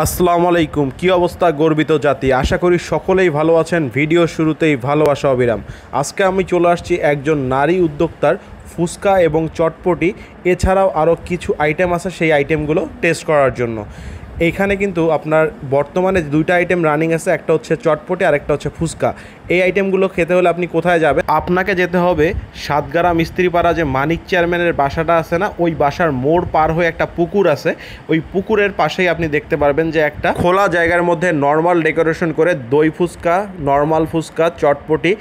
আসসালামু আলাইকুম। কি অবস্থা গর্বিত জাতি, আশা করি সকলেই ভালো আছেন। ভিডিও শুরুতেই ভালোবাসা অবিরাম। আজকে আমি চলে আসছি একজন নারী উদ্যোক্তার ফুচকা এবং চটপটি এছাড়াও আরও কিছু আইটেম আছে সেই আইটেমগুলো টেস্ট করার জন্য। এইখানে কিন্তু আপনার বর্তমানে দুইটা আইটেম রানিং আছে, একটা হচ্ছে চটপটি আর একটা হচ্ছে ফুচকা। এই আইটেমগুলো খেতে হলে আপনি কোথায় যাবেন? আপনাকে যেতে হবে সাতগারা মিস্ত্রিপাড়া, যে মানিক চেয়ারম্যানের বাসাটা আছে না, ওই বাসার মোড় পার হয়ে একটা পুকুর আছে, ওই পুকুরের পাশেই আপনি দেখতে পারবেন যে একটা খোলা জায়গার মধ্যে নর্মাল ডেকোরেশন করে দই ফুচকা, নর্মাল ফুচকা, চটপটি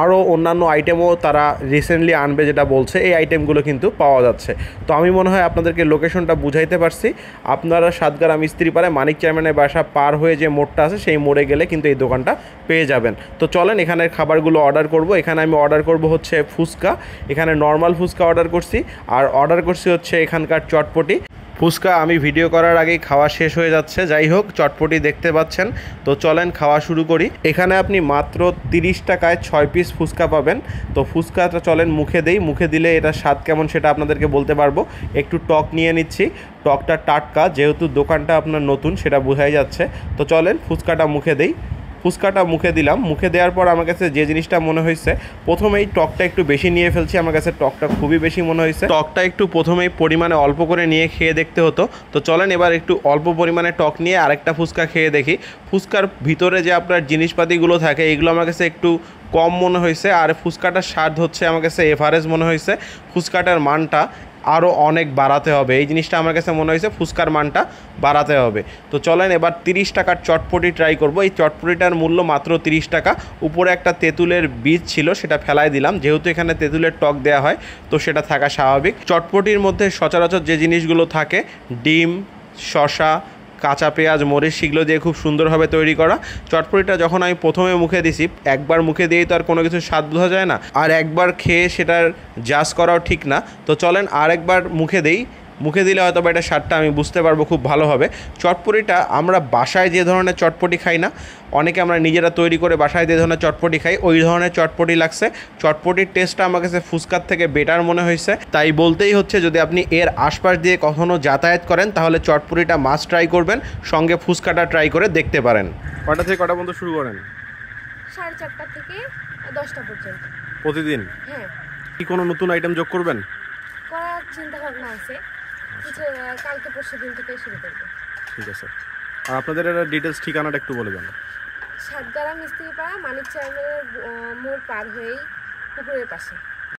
আরও অন্যান্য আইটেমও তারা রিসেন্টলি আনবে যেটা বলছে, এই আইটেমগুলো কিন্তু পাওয়া যাচ্ছে। তো আমি মনে হয় আপনাদেরকে লোকেশনটা বুঝাইতে পারছি। আপনারা সাতগারা মিস্ত্রিপাড়ায় মানিক চেয়ারম্যানের বাসা পার হয়ে যে মোড়টা আছে সেই মোড়ে গেলে কিন্তু এই দোকানটা পেয়ে যাবেন। তো চলেন এখানের খাবারগুলো অর্ডার করব। এখানে আমি অর্ডার করব হচ্ছে ফুচকা, এখানে নর্মাল ফুচকা অর্ডার করছি, আর অর্ডার করছি হচ্ছে এখানকার চটপটি। ফুচকা আমি ভিডিও করার আগেই খাওয়া শেষ হয়ে যাচ্ছে, যাই হোক চটপটি দেখতে পাচ্ছেন। তো চলেন খাওয়া শুরু করি। এখানে আপনি মাত্র 30 টাকায় 6 পিস ফুচকা পাবেন। তো ফুচকাটা চলেন মুখে দেই, মুখে দিলে এটা স্বাদ কেমন সেটা আপনাদেরকে বলতে পারবো। একটু টক নিয়ে নিচ্ছি, টকটা টাটকা, যেহেতু দোকানটা আপনার নতুন সেটা বোঝাই যাচ্ছে। তো চলেন ফুচকাটা মুখে দেই। ফুচকাটা মুখে দিলাম, মুখে দেওয়ার পর আমার কাছে যে জিনিসটা মনে হয়েছে, প্রথমেই টকটা একটু বেশি নিয়ে ফেলছি। আমার কাছে টকটা খুবই বেশি মনে হয়েছে। টকটা একটু প্রথমেই পরিমাণে অল্প করে নিয়ে খেয়ে দেখতে হতো। তো চলেন এবার একটু অল্প পরিমাণে টক নিয়ে আরেকটা ফুচকা খেয়ে দেখি। ফুচকার ভিতরে যে আপনার জিনিসপাতিগুলো থাকে এগুলো আমার কাছে একটু কম মনে হয়েছে, আর ফুচকাটার স্বাদ হচ্ছে আমার কাছে এভারেজ মনে হয়েছে। ফুচকাটার মানটা আরও অনেক বাড়াতে হবে, এই জিনিসটা আমার কাছে মনে হয়েছে, ফুচকার মানটা বাড়াতে হবে। তো চলেন এবার 30 টাকার চটপটি ট্রাই করব। এই চটপটিটার মূল্য মাত্র 30 টাকা। উপরে একটা তেঁতুলের বীজ ছিল, সেটা ফেলাই দিলাম, যেহেতু এখানে তেঁতুলের টক দেওয়া হয় তো সেটা থাকা স্বাভাবিক। চটপটির মধ্যে সচরাচর যে জিনিসগুলো থাকে, ডিম, শসা, কাঁচা পেঁয়াজ, মরিচ, সেগুলো দিয়ে খুব সুন্দরভাবে তৈরি করা। চটপটিটা যখন আমি প্রথমে মুখে দিছি, একবার মুখে দিয়েই তো আর কোনো কিছু স্বাদ বোঝা যায় না, আর একবার খেয়ে সেটার জাজ করাও ঠিক না। তো চলেন আরেকবার মুখে দেই, মুখে দিলে হয়তো বা এটা স্বাদটা আমি বুঝতে পারবো খুব ভালোভাবে। চটপটিটা আমরা বাসায় যে ধরনের চটপটি খাই না, অনেকে আমরা নিজেরা তৈরি করে বাসায় যে ধরনের চটপটি খাই, ওই ধরনের চটপটি লাগছে। চটপটির টেস্টটা আমার কাছে ফুচকার থেকে বেটার মনে হয়েছে। তাই বলতেই হচ্ছে, যদি আপনি এর আশপাশ দিয়ে কখনো যাতায়াত করেন তাহলে চটপটিটা মাস্ট ট্রাই করবেন, সঙ্গে ফুচকাটা ট্রাই করে দেখতে পারেন। কটা থেকে কটা পর্যন্ত শুরু করেন? 4:30 থেকে 10টা পর্যন্ত প্রতিদিন? হ্যাঁ। কি কোনো নতুন আইটেম যোগ করবেন? করার চিন্তা ভাবনা আছে, কিছু কালকে পরশু দিন থেকে শুরু করব। ঠিক আছে, আর আপনাদের ডিটেলস ঠিকানাটা একটু বলে দেন। সাতগারা মিস্ত্রিপাড়া, মানিক চেয়ারম্যানের মোড় পার হয়েই পুকুরের পাশে।